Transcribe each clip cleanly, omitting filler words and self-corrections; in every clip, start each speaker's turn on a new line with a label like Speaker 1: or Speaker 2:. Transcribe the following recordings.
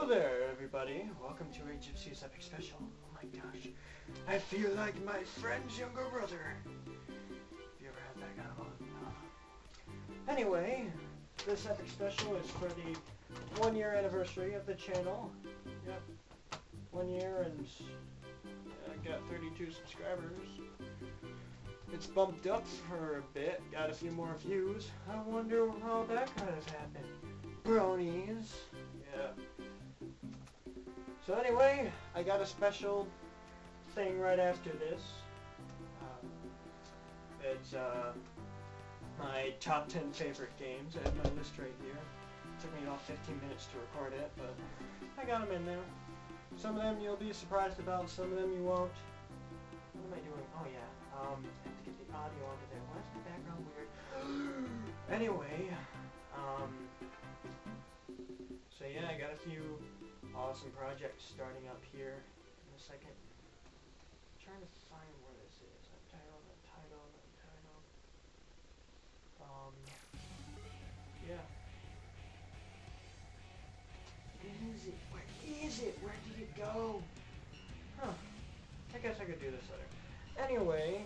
Speaker 1: Hello there, everybody. Welcome to a Gypsy's Epic Special. Oh my gosh. I feel like my friend's younger brother. Have you ever had that kind of fun? Anyway, this Epic Special is for the 1 year anniversary of the channel. Yep. 1 year and I got 32 subscribers. It's bumped up for a bit. Got a few more views. I wonder how that could have happened. Bronies. Yeah. So anyway, I got a special thing right after this. It's my top 10 favorite games. I have my list right here. It took me about 15 minutes to record it, but I got them in there. Some of them you'll be surprised about, some of them you won't. What am I doing? Oh yeah, I have to get the audio onto there. Why is the background weird? Anyway, so yeah, I got a few awesome projects starting up here in a second. I'm trying to find where this is. Untitled. Yeah. Is it? Where is it? Where did it go? Huh. I guess I could do this later. Anyway,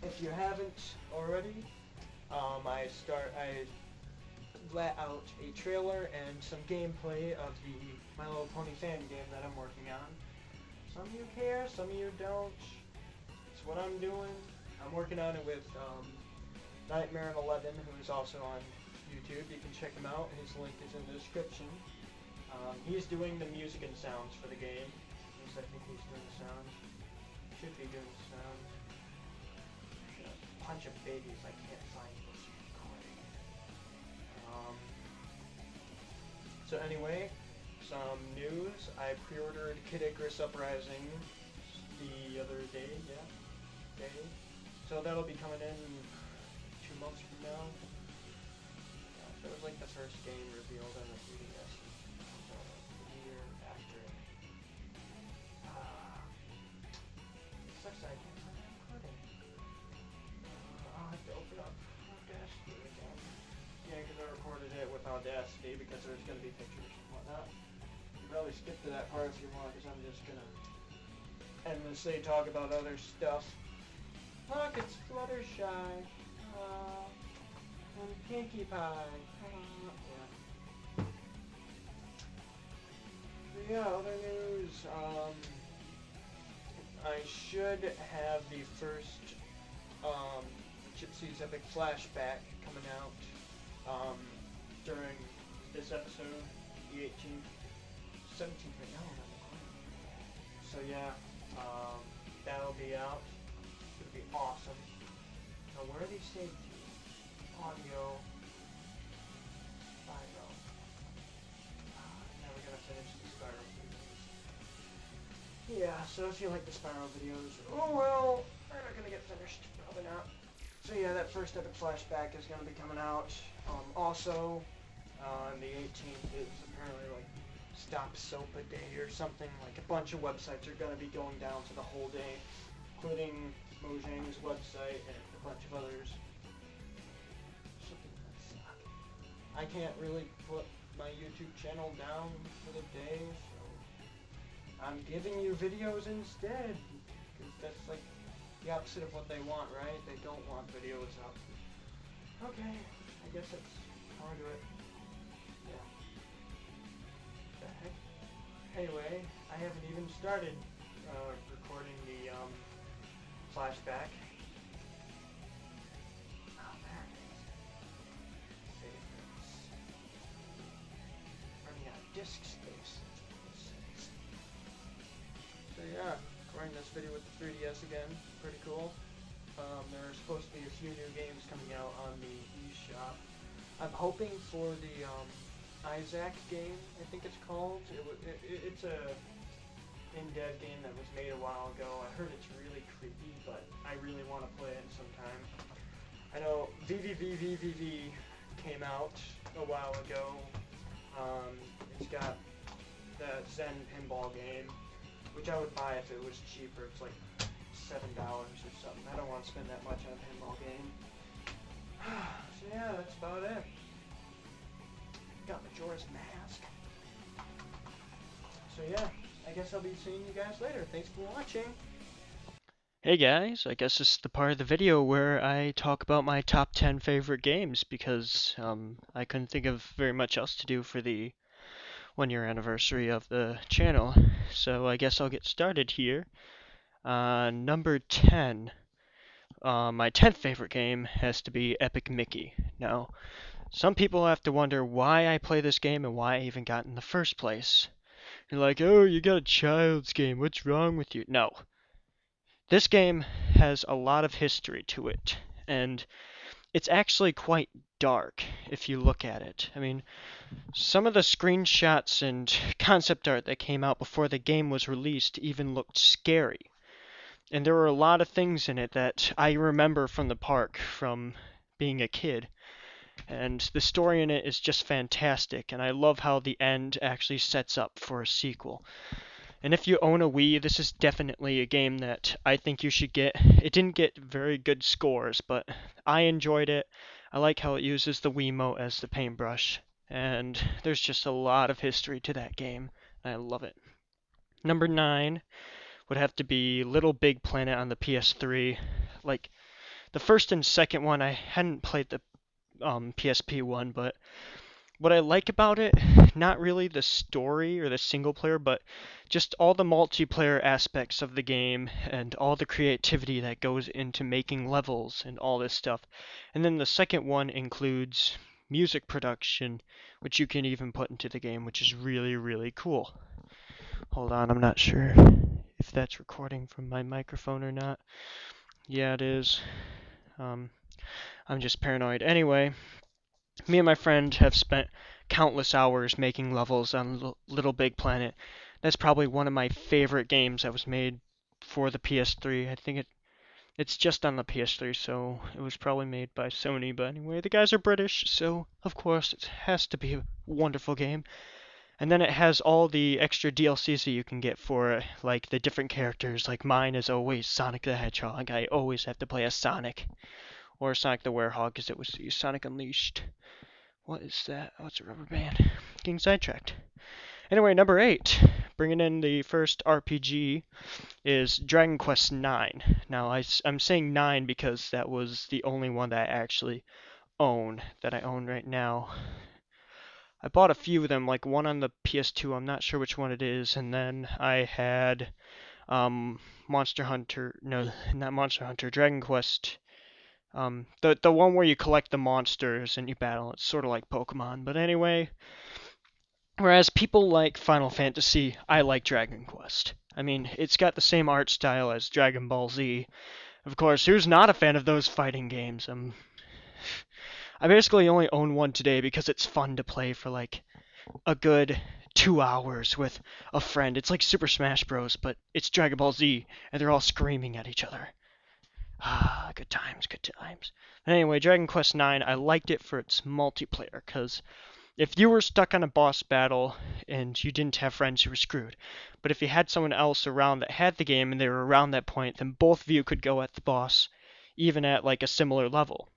Speaker 1: if you haven't already, I let out a trailer and some gameplay of the My Little Pony fan game that I'm working on. Some of you care, some of you don't. It's what I'm doing. I'm working on it with Nightmare11, who is also on YouTube. You can check him out. His link is in the description. He's doing the music and sounds for the game. At least I think he's doing the sounds. Should be doing the sounds. A bunch of babies I can't find this recording. So anyway, some news. I pre-ordered Kid Icarus Uprising the other day, So that'll be coming in 2 months from now. Gosh, that was like the first game revealed on the 3DS. So a year after it. It sucks that I can't find that recording. I'll have to open up Audacity again. Yeah, because I recorded it with Audacity because there's going to be pictures and whatnot. You can probably skip to that part if you want, because I'm just going to endlessly talk about other stuff. Look, it's Fluttershy. And Pinkie Pie. Yeah. So yeah, other news. I should have the first Gypsy's Epic Flashback coming out during this episode, the 18th, 17th right now. So yeah, that'll be out. It's gonna be awesome. Now where are these saved to? Audio, Spyro. Now we're gonna finish the Spyro videos. Yeah, so if you like the Spyro videos, oh well, they're not gonna get finished. Probably not. So yeah, that first Epic Flashback is gonna be coming out. Also, on the 18th is apparently like Stop Sopa Day or something. Like a bunch of websites are gonna be going down for the whole day, including Mojang's website and a bunch of others. I can't really put my YouTube channel down for the day, so I'm giving you videos instead, because that's like the opposite of what they want, right? They don't want videos up. Okay, I guess that's how I do it. Yeah. The heck? Anyway, I haven't even started recording the flashback. Oh, there it is. Favorites. Running out of disk space. So yeah, recording this video with the 3DS again. Pretty cool. There are supposed to be a few new games coming out on the eShop. I'm hoping for the Isaac game, I think it's called. It's a in-dev game that was made a while ago. I heard it's really creepy, but I really want to play it sometime. I know VVVVVV came out a while ago. It's got the Zen pinball game, which I would buy if it was cheaper. It's like $7 or something. I don't want to spend that much on a pinball game. So yeah, that's about it. got Majora's Mask. So yeah, I guess I'll be seeing you guys later. Thanks for watching.
Speaker 2: Hey guys, I guess this is the part of the video where I talk about my top 10 favorite games because I couldn't think of very much else to do for the 1 year anniversary of the channel. So I guess I'll get started here. Number 10, my 10th favorite game has to be Epic Mickey. Now, some people have to wonder why I play this game and why I even got in the first place. You're like, oh, you got a child's game, what's wrong with you? No. This game has a lot of history to it, and it's actually quite dark if you look at it. I mean, some of the screenshots and concept art that came out before the game was released even looked scary. And there were a lot of things in it that I remember from the park from being a kid. And the story in it is just fantastic, and I love how the end actually sets up for a sequel. And if you own a Wii, this is definitely a game that I think you should get. It didn't get very good scores, but I enjoyed it. I like how it uses the Wiimote as the paintbrush, and there's just a lot of history to that game. I love it. Number 9 would have to be Little Big Planet on the PS3. Like, the first and second one, I hadn't played the PSP one, but what I like about it, not really the story or the single player, but just all the multiplayer aspects of the game and all the creativity that goes into making levels and all this stuff. And then the second one includes music production, which you can even put into the game, which is really, really cool. Hold on, I'm not sure if that's recording from my microphone or not. Yeah, it is. I'm just paranoid. Anyway, me and my friend have spent countless hours making levels on Little Big Planet. That's probably one of my favorite games that was made for the PS3. I think it's just on the PS3, so it was probably made by Sony. But anyway, the guys are British, so of course it has to be a wonderful game. And then it has all the extra DLCs that you can get for it, like the different characters. Like mine is always Sonic the Hedgehog. I always have to play as Sonic. Or Sonic the Werehog, because it was Sonic Unleashed. What is that? Oh, it's a rubber band. Getting sidetracked. Anyway, number 8, bringing in the first RPG, is Dragon Quest IX. Now, I'm saying 9 because that was the only one that I actually own, that I own right now. I bought a few of them, like one on the PS2, I'm not sure which one it is, and then I had Monster Hunter, no, not Monster Hunter, Dragon Quest. The one where you collect the monsters and you battle. It's sort of like Pokemon. But anyway, whereas people like Final Fantasy, I like Dragon Quest. I mean, it's got the same art style as Dragon Ball Z. Of course, who's not a fan of those fighting games? I basically only own one today because it's fun to play for like a good 2 hours with a friend. It's like Super Smash Bros, but it's Dragon Ball Z, and they're all screaming at each other. Ah, good times, good times. Anyway, Dragon Quest IX, I liked it for its multiplayer, because if you were stuck on a boss battle and you didn't have friends, you were screwed. But if you had someone else around that had the game and they were around that point, then both of you could go at the boss, even at like a similar level.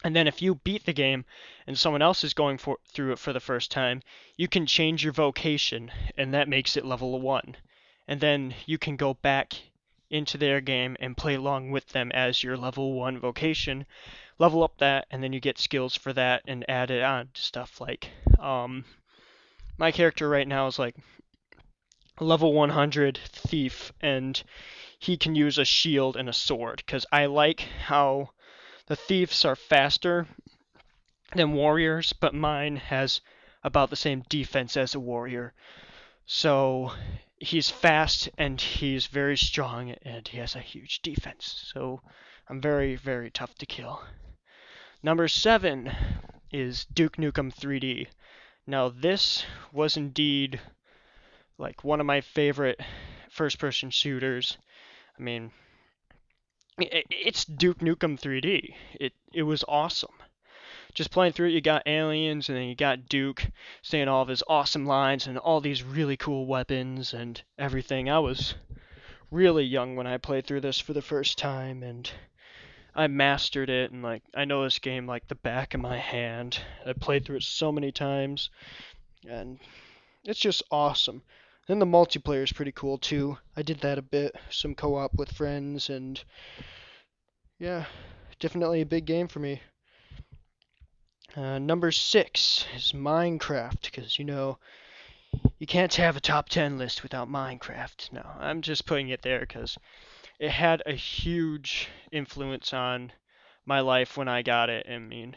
Speaker 2: And then if you beat the game and someone else is going through it for the first time, you can change your vocation, and that makes it level 1. And then you can go back into their game and play along with them as your level 1 vocation, level up that, and then you get skills for that and add it on to stuff like my character right now is like level 100 thief, and he can use a shield and a sword, because I like how the thieves are faster than warriors, but mine has about the same defense as a warrior. So he's fast and he's very strong and he has a huge defense. So I'm very, very tough to kill. Number 7 is Duke Nukem 3D. Now this was indeed like one of my favorite first-person shooters. I mean, it's Duke Nukem 3D. It was awesome. Just playing through it, you got aliens, and then you got Duke saying all of his awesome lines and all these really cool weapons and everything. I was really young when I played through this for the first time, and I mastered it, and like I know this game like the back of my hand. I played through it so many times, and it's just awesome. And the multiplayer is pretty cool too. I did that a bit, some co-op with friends, and yeah, definitely a big game for me. Number 6 is Minecraft, because you can't have a top 10 list without Minecraft. No, I'm just putting it there because it had a huge influence on my life when I got it. I mean,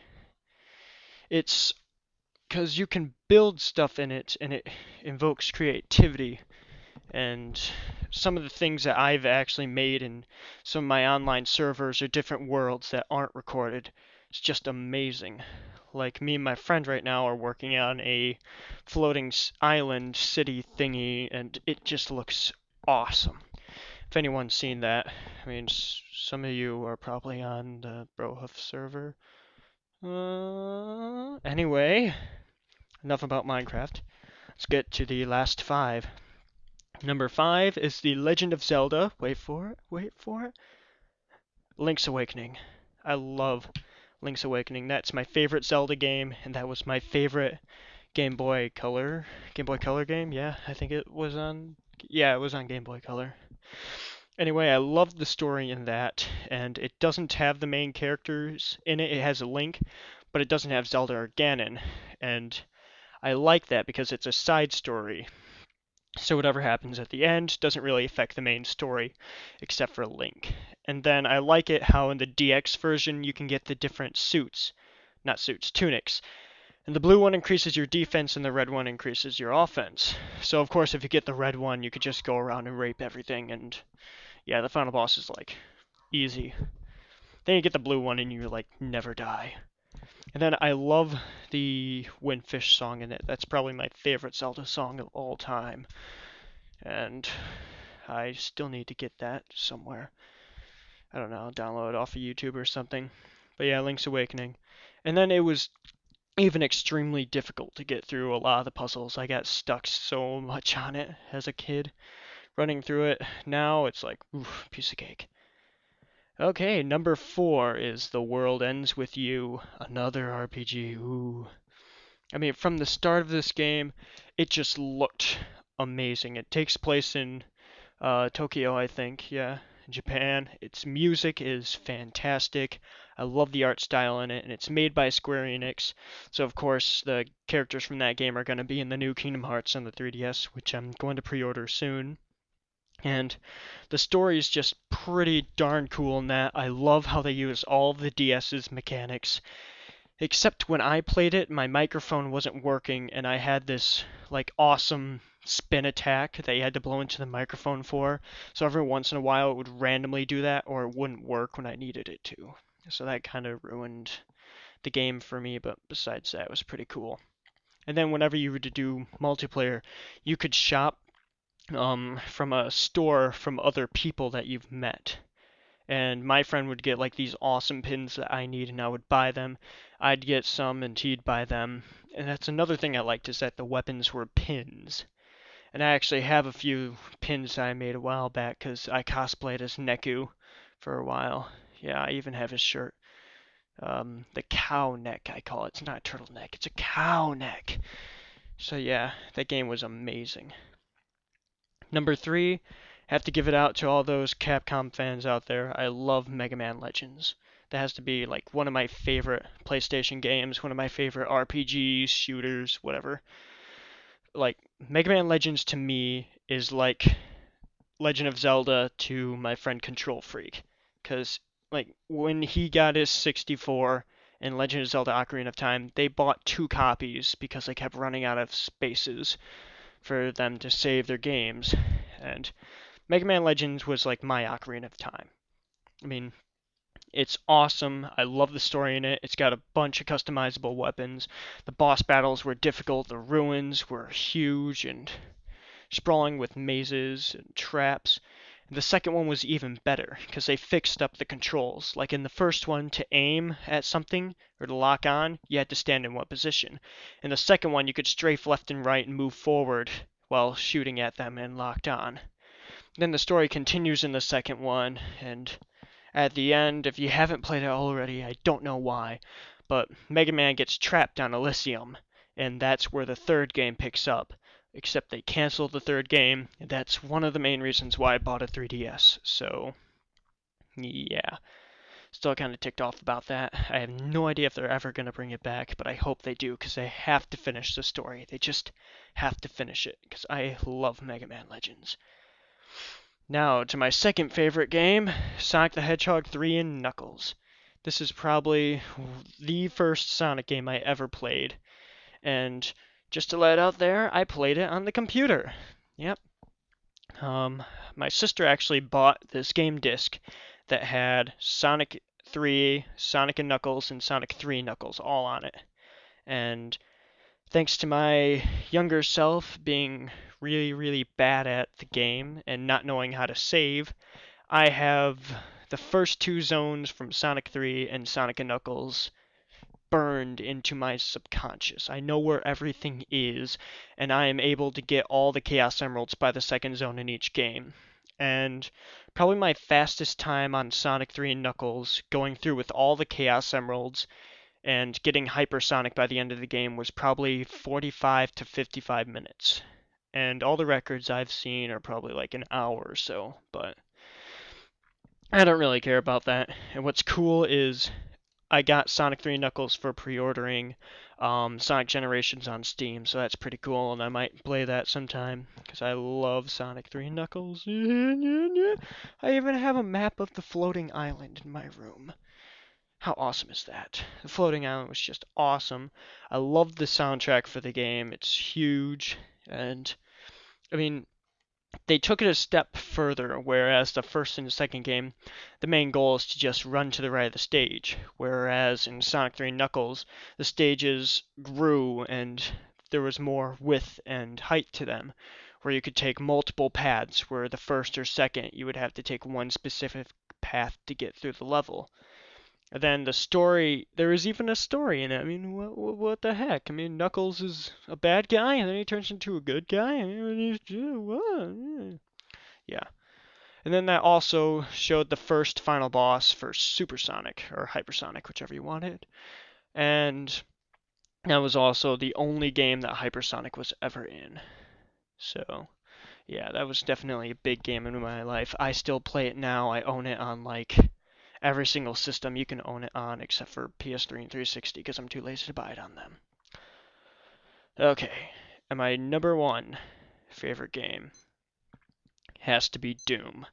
Speaker 2: it's because you can build stuff in it and it invokes creativity. And some of the things that I've actually made in some of my online servers are different worlds that aren't recorded. It's just amazing. Like me and my friend right now are working on a floating island city thingy, and it just looks awesome. If anyone's seen that, I mean, some of you are probably on the Brohoof server. Anyway, enough about Minecraft. Let's get to the last 5. Number 5 is The Legend of Zelda. Wait for it. Link's Awakening. I love Link's Awakening. That's my favorite Zelda game, and that was my favorite Game Boy Color game. Yeah, I think it was on. Yeah, it was on Game Boy Color. Anyway, I love the story in that, and it doesn't have the main characters in it. It has a Link, but it doesn't have Zelda or Ganon, and I like that because it's a side story. So whatever happens at the end doesn't really affect the main story, except for Link. And then I like it how in the DX version you can get the different tunics. And the blue one increases your defense and the red one increases your offense. So of course if you get the red one you could just go around and rape everything, and yeah, the final boss is like easy. Then you get the blue one and you like never die. And then I love the Windfish song in it. That's probably my favorite Zelda song of all time. And I still need to get that somewhere. I don't know, download it off of YouTube or something. But yeah, Link's Awakening. And then it was even extremely difficult to get through a lot of the puzzles. I got stuck so much on it as a kid running through it. Now it's like, oof, piece of cake. Okay, number 4 is The World Ends With You, another RPG. Ooh. I mean, from the start of this game, it just looked amazing. It takes place in Tokyo, I think, yeah, in Japan. Its music is fantastic. I love the art style in it, and it's made by Square Enix. So, of course, the characters from that game are going to be in the new Kingdom Hearts on the 3DS, which I'm going to pre-order soon. And the story is just pretty darn cool in that. I love how they use all of the DS's mechanics. Except when I played it, my microphone wasn't working, and I had this like awesome spin attack that you had to blow into the microphone for. So every once in a while it would randomly do that, or it wouldn't work when I needed it to. So that kind of ruined the game for me, but besides that, it was pretty cool. And then whenever you were to do multiplayer, you could shop from a store from other people that you've met. And my friend would get like these awesome pins that I need, and I would buy them. I'd get some and he'd buy them. And that's another thing I liked, is that the weapons were pins. And I actually have a few pins that I made a while back because I cosplayed as Neku for a while. Yeah, I even have his shirt. The cow neck, I call it. It's not a turtleneck, it's a cow neck. So yeah, that game was amazing. Number 3, have to give it out to all those Capcom fans out there. I love Mega Man Legends. That has to be like one of my favorite PlayStation games, one of my favorite RPGs, shooters, whatever. Like Mega Man Legends to me is like Legend of Zelda to my friend Control Freak, cuz like when he got his 64 and Legend of Zelda Ocarina of Time, they bought 2 copies because they kept running out of spaces for them to save their games. And Mega Man Legends was like my Ocarina of Time. I mean, it's awesome. I love the story in it. It's got a bunch of customizable weapons. The boss battles were difficult. The ruins were huge and sprawling with mazes and traps. And the second one was even better because they fixed up the controls. Like in the first one, to aim at something or to lock on, you had to stand in one position. In the second one, you could strafe left and right and move forward while shooting at them and locked on. Then the story continues in the second one, and At the end, if you haven't played it already, I don't know why, but Mega Man gets trapped on Elysium, and that's where the third game picks up. Except they canceled the third game, and that's one of the main reasons why I bought a 3DS. So, yeah. Still kind of ticked off about that. I have no idea if they're ever going to bring it back, but I hope they do, because they have to finish the story. They just have to finish it, because I love Mega Man Legends. Now, to my second favorite game, Sonic the Hedgehog 3 and Knuckles. This is probably the first Sonic game I ever played, and just to let it out there, I played it on the computer. Yep. My sister actually bought this game disc that had Sonic 3, Sonic and Knuckles, and Sonic 3 Knuckles all on it. And thanks to my younger self being really, really bad at the game and not knowing how to save, I have the first two zones from Sonic 3 and Sonic and Knuckles burned into my subconscious. I know where everything is, and I am able to get all the Chaos Emeralds by the second zone in each game. And probably my fastest time on Sonic 3 and Knuckles, going through with all the Chaos Emeralds and getting Hypersonic by the end of the game, was probably 45 to 55 minutes. And all the records I've seen are probably like an hour or so, but I don't really care about that. And what's cool is I got Sonic 3 Knuckles for pre-ordering Sonic Generations on Steam, so that's pretty cool, and I might play that sometime, because I love Sonic 3 Knuckles. I even have a map of the floating island in my room. How awesome is that? The floating island was just awesome. I love the soundtrack for the game. It's huge, and I mean, they took it a step further, whereas the first and the second game, the main goal is to just run to the right of the stage, whereas in Sonic 3 Knuckles, the stages grew and there was more width and height to them, where you could take multiple paths, where the first or second you would have to take one specific path to get through the level. And then the story, there is even a story in it. I mean, what the heck? I mean, Knuckles is a bad guy, and then he turns into a good guy. I mean, what? Yeah. And then that also showed the first final boss for Supersonic, or Hypersonic, whichever you wanted. And that was also the only game that Hypersonic was ever in. So, yeah, that was definitely a big game in my life. I still play it now. I own it on, like, every single system you can own it on except for PS3 and 360 because I'm too lazy to buy it on them. Okay, and my number one favorite game has to be Doom.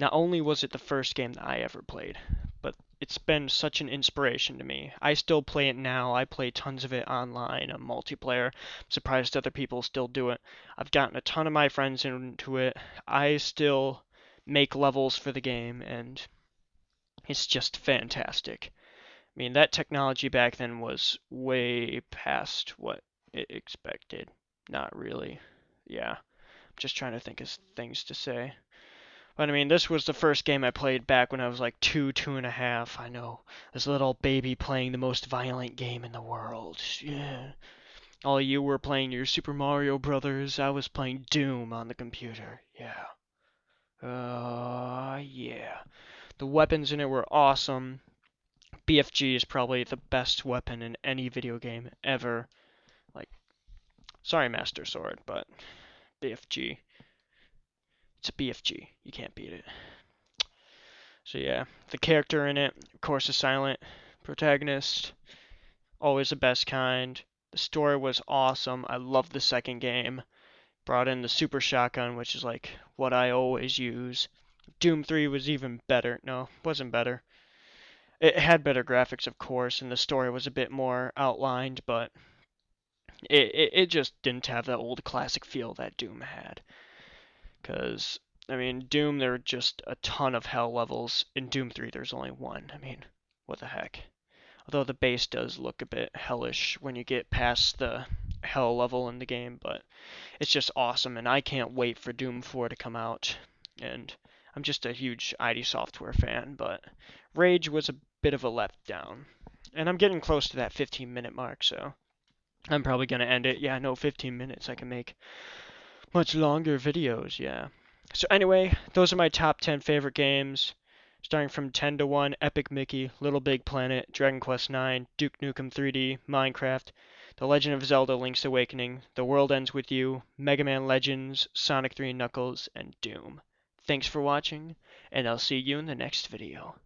Speaker 2: Not only was it the first game that I ever played, but it's been such an inspiration to me. I still play it now. I play tons of it online, a multiplayer. I'm surprised other people still do it. I've gotten a ton of my friends into it. I still make levels for the game, and it's just fantastic. I mean, that technology back then was way past what it expected. Not really. Yeah. I'm just trying to think of things to say. But I mean, this was the first game I played back when I was like 2.5. I know. This little baby playing the most violent game in the world. Yeah. All you were playing your Super Mario Brothers. I was playing Doom on the computer. Yeah. Yeah. The weapons in it were awesome. BFG is probably the best weapon in any video game ever. Like, sorry, Master Sword, but BFG. It's a BFG. You can't beat it. So yeah, the character in it, of course, a silent protagonist. Always the best kind. The story was awesome. I loved the second game. Brought in the super shotgun, which is like what I always use. Doom 3 was even better. No, wasn't better. It had better graphics, of course, and the story was a bit more outlined, but it just didn't have that old classic feel that Doom had. Because, I mean, Doom, there were just a ton of hell levels. In Doom 3, there's only one. I mean, what the heck. Although the base does look a bit hellish when you get past the hell level in the game, but it's just awesome, and I can't wait for Doom 4 to come out. And I'm just a huge ID Software fan, but Rage was a bit of a letdown. And I'm getting close to that 15-minute mark, so I'm probably going to end it. Yeah, no, 15 minutes. I can make much longer videos, yeah. So anyway, those are my top 10 favorite games. starting from 10 to 1, Epic Mickey, Little Big Planet, Dragon Quest IX, Duke Nukem 3D, Minecraft, The Legend of Zelda Link's Awakening, The World Ends With You, Mega Man Legends, Sonic 3 and Knuckles, and Doom. Thanks for watching, and I'll see you in the next video.